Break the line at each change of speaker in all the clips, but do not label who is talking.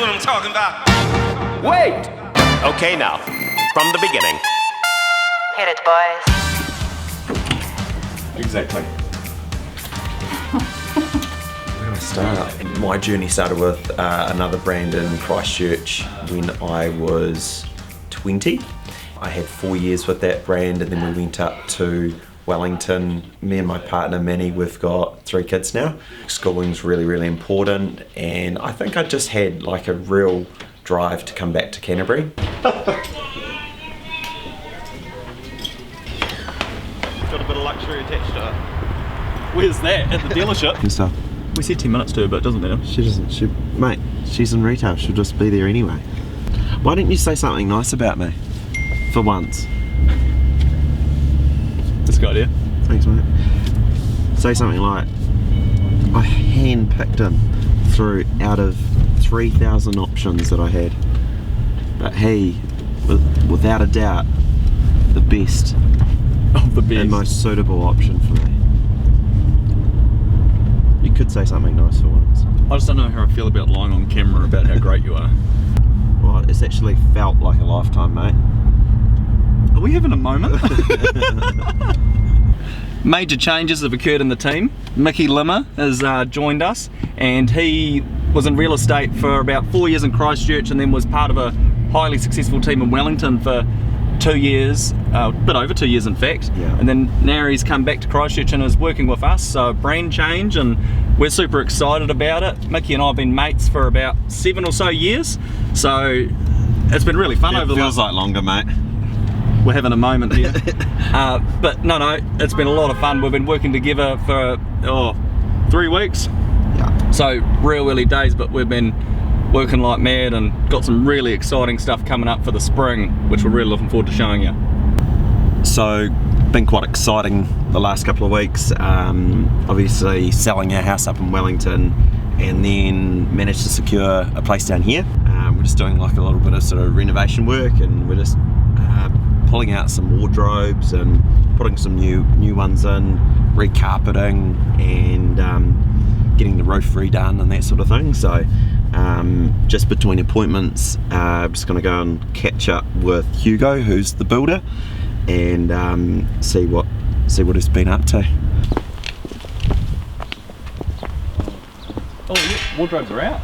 what I'm talking about.
Wait! Okay, now, from the beginning.
Hit it, boys.
Exactly.
Where do I start? My journey started with another brand in Christchurch when I was 20. I had 4 years with that brand, and then we went up to Wellington. Me and my partner Manny, we've got 3 kids now. Schooling's really, really important, and I think I just had like a real drive to come back to Canterbury.
Got a bit of luxury attached to it. Where's that? At the dealership?
And stuff.
We said 10 minutes to her, but it doesn't matter.
Mate, she's in retail, she'll just be there anyway. Why didn't you say something nice about me? For once.
That's a good idea.
Thanks, mate. Say something like, I hand-picked him through out of 3,000 options that I had. But he, without a doubt, the best.
Of the best.
And most suitable option for me. You could say something nice for once.
I just don't know how I feel about lying on camera about how great you are.
Well, it's actually felt like a lifetime, mate.
Are we having a moment? Major changes have occurred in the team. Micky Limmer has joined us, and he was in real estate for about 4 years in Christchurch, and then was part of a highly successful team in Wellington for 2 years, a bit over 2 years in fact.
Yeah.
And then now he's come back to Christchurch and is working with us, so brand change, and we're super excited about it. Micky and I have been mates for about 7 or so years, so it's been really fun over the
feels
last...
like longer, mate.
We're having a moment here. But no, it's been a lot of fun. We've been working together for 3 weeks.
Yeah.
So real early days, but we've been working like mad and got some really exciting stuff coming up for the spring, which we're really looking forward to showing you.
So, been quite exciting the last couple of weeks. Obviously selling our house up in Wellington, and then managed to secure a place down here. We're just doing like a little bit of sort of renovation work, and we're just pulling out some wardrobes and putting some new ones in, recarpeting, and getting the roof redone and that sort of thing. So just between appointments, I'm just going to go and catch up with Hugo, who's the builder, and see what he's been up to.
Oh, yeah, wardrobes are out.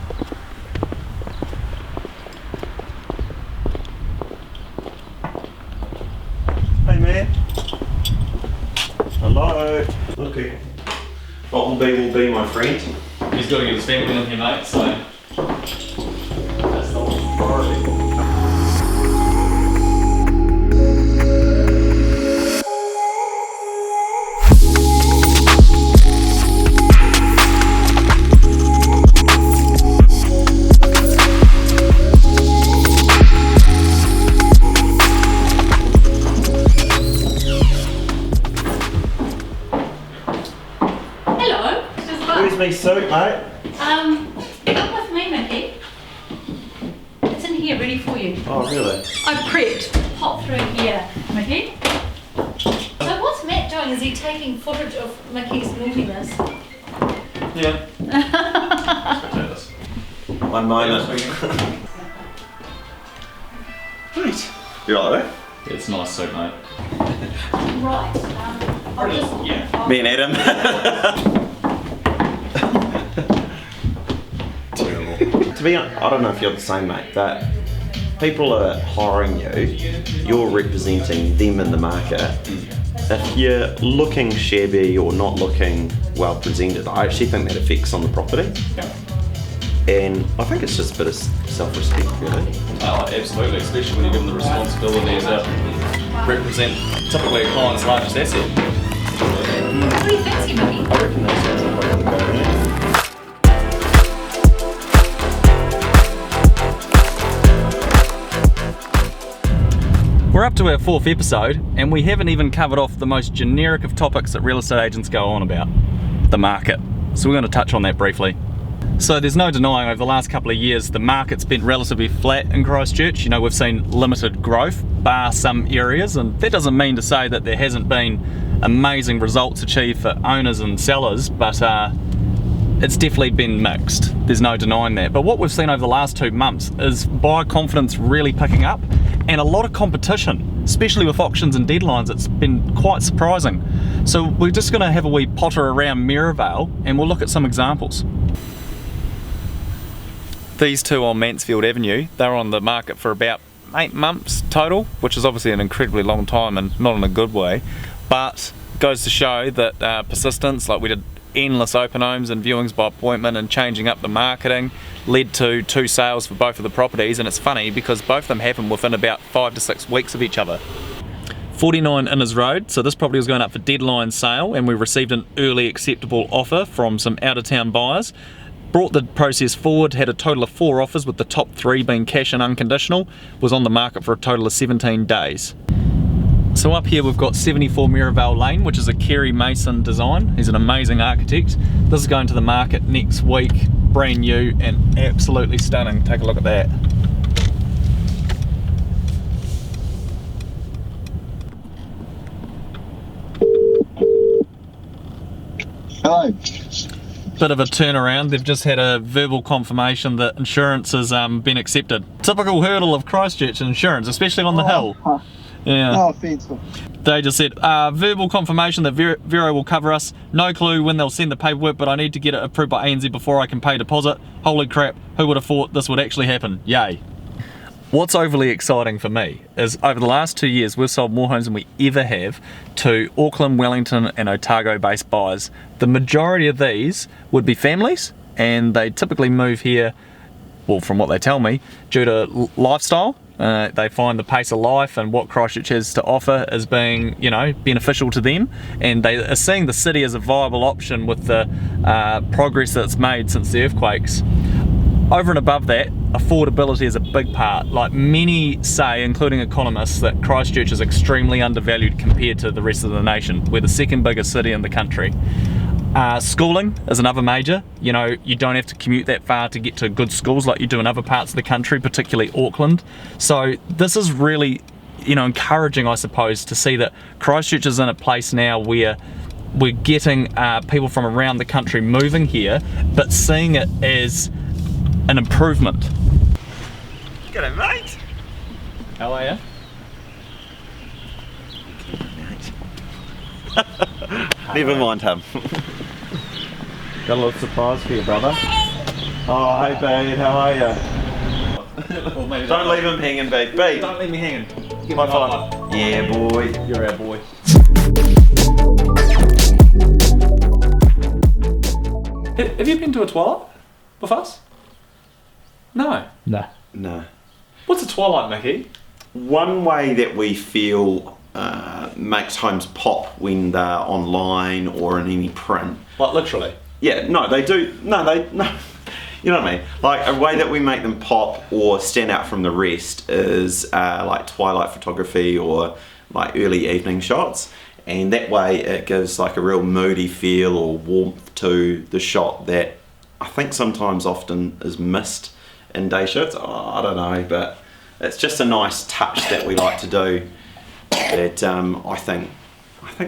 Hey man. Hello. Okay. What will be my friend.
He's got to get his family in here, mate, so... That's the priority.
Where's my suit, mate?
Come with me, Micky. It's in here, ready for you.
Oh, really?
I prepped. Pop through here, Micky. So what's Matt doing? Is he taking footage of Micky's naughtiness?
Yeah.
One moment. Right. You like that?
It's a nice suit, mate.
Right. I'll just...
Yeah.
Me and Adam. To be honest, I don't know if you're the same, mate, but people are hiring you, you're representing them in the market. If you're looking shabby or not looking well presented, I actually think that affects on the property.
Yeah.
And I think it's just a bit of self-respect, really.
Oh, absolutely, especially when you're given the responsibility to represent typically a client's largest asset.
What do you fancy, Micky?
I reckon that sounds like I want to go around.
We're up to our 4th episode, and we haven't even covered off the most generic of topics that real estate agents go on about, the market. So we're going to touch on that briefly. So there's no denying over the last couple of years the market's been relatively flat in Christchurch. You know, we've seen limited growth, bar some areas, and that doesn't mean to say that there hasn't been amazing results achieved for owners and sellers, but it's definitely been mixed. There's no denying that. But what we've seen over the last 2 months is buyer confidence really picking up and a lot of competition, especially with auctions and deadlines. It's been quite surprising. So we're just going to have a wee potter around Maryvale and we'll look at some examples. These two on Mansfield Avenue, they're on the market for about 8 months total, which is obviously an incredibly long time and not in a good way, but goes to show that persistence, like we did endless open homes and viewings by appointment and changing up the marketing, led to 2 sales for both of the properties. And it's funny because both of them happened within about 5 to 6 weeks of each other. 49 Innes Road, so this property was going up for deadline sale and we received an early acceptable offer from some out of town buyers. Brought the process forward, had a total of 4 offers with the top 3 being cash and unconditional, was on the market for a total of 17 days. So up here we've got 74 Maryvale Lane, which is a Kerry Mason design. He's an amazing architect. This is going to the market next week, brand new and absolutely stunning. Take a look at that.
Hello.
Bit of a turnaround. They've just had a verbal confirmation that insurance has been accepted. Typical hurdle of Christchurch insurance, especially on the hill. Yeah.
Oh, offensive.
They just said verbal confirmation that Vero will cover us. No clue when they'll send the paperwork, but I need to get it approved by ANZ before I can pay deposit. Holy crap, who would have thought this would actually happen? Yay. What's overly exciting for me is over the last 2 years we've sold more homes than we ever have to Auckland, Wellington and Otago based buyers. The majority of these would be families and they typically move here, well from what they tell me, due to lifestyle. They find the pace of life and what Christchurch has to offer as being, you know, beneficial to them, and they are seeing the city as a viable option with the progress that's made since the earthquakes. Over and above that, affordability is a big part. Like many say, including economists, that Christchurch is extremely undervalued compared to the rest of the nation. We're the second biggest city in the country. Schooling is another major. You know, you don't have to commute that far to get to good schools like you do in other parts of the country, particularly Auckland. So this is really, you know, encouraging, I suppose, to see that Christchurch is in a place now where we're getting people from around the country moving here, but seeing it as an improvement.
G'day, mate.
How are you?
Never mind him.
Got a little surprise for you, brother. Oh, hey, babe, how are you?
Don't leave him hanging, babe. Babe.
Don't leave me hanging. Give
My
me a
five.
high five.
Yeah, boy.
You're our boy. Have you been to a twilight with us? No.
No.
What's a twilight, Mickey?
One way that we feel makes homes pop when they're online or in any print.
Like literally?
Yeah, no, they do. No. You know what I mean? Like a way that we make them pop or stand out from the rest is like twilight photography or like early evening shots. And that way it gives like a real moody feel or warmth to the shot that I think sometimes often is missed in day shots. Oh, I don't know, but it's just a nice touch that we like to do that I think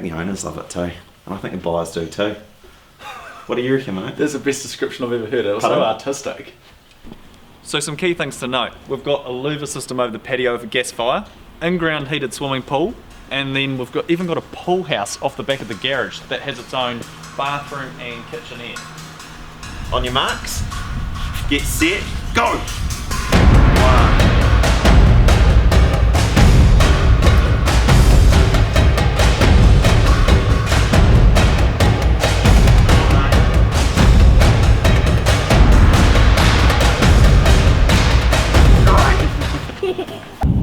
the owners love it too, and I think the buyers do too. What do you reckon, mate?
That's the best description I've ever heard. It was so artistic. So some key things to note. We've got a louver system over the patio for gas fire, in-ground heated swimming pool, and then we've even got a pool house off the back of the garage that has its own bathroom and kitchenette.
On your marks, get set, go!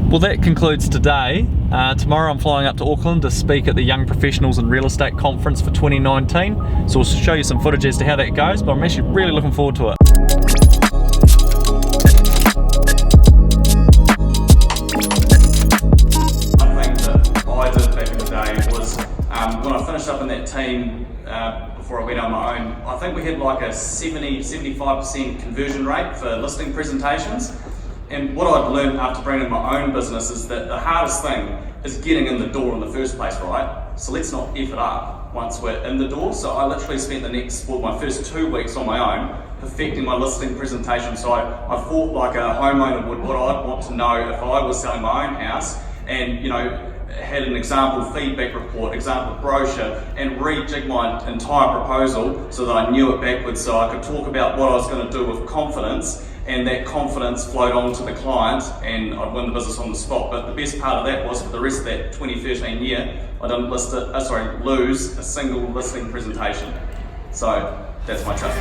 Well, that concludes today. Tomorrow I'm flying up to Auckland to speak at the Young Professionals in Real Estate Conference for 2019. So we'll show you some footage as to how that goes, but I'm actually really looking forward to it. One thing that I did back in the day was when I finished up in that team before I went on my own, I think we had like a 70-75% conversion rate for listing presentations. And what I've learned after bringing my own business is that the hardest thing is getting in the door in the first place, right? So let's not F it up. once we're in the door. So I literally spent my first 2 weeks on my own perfecting my listing presentation. So I thought like a homeowner would, what I'd want to know if I was selling my own house, and had an example feedback report, example brochure, and rejig my entire proposal so that I knew it backwards, so I could talk about what I was going to do with confidence, and that confidence flowed on to the client and I'd win the business on the spot. But the best part of that was for the rest of that 2013 year, I didn't lose a single listing presentation. So that's my tip.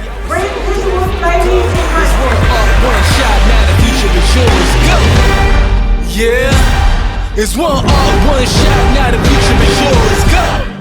Yeah, it's one shot, now the future is yours. Go!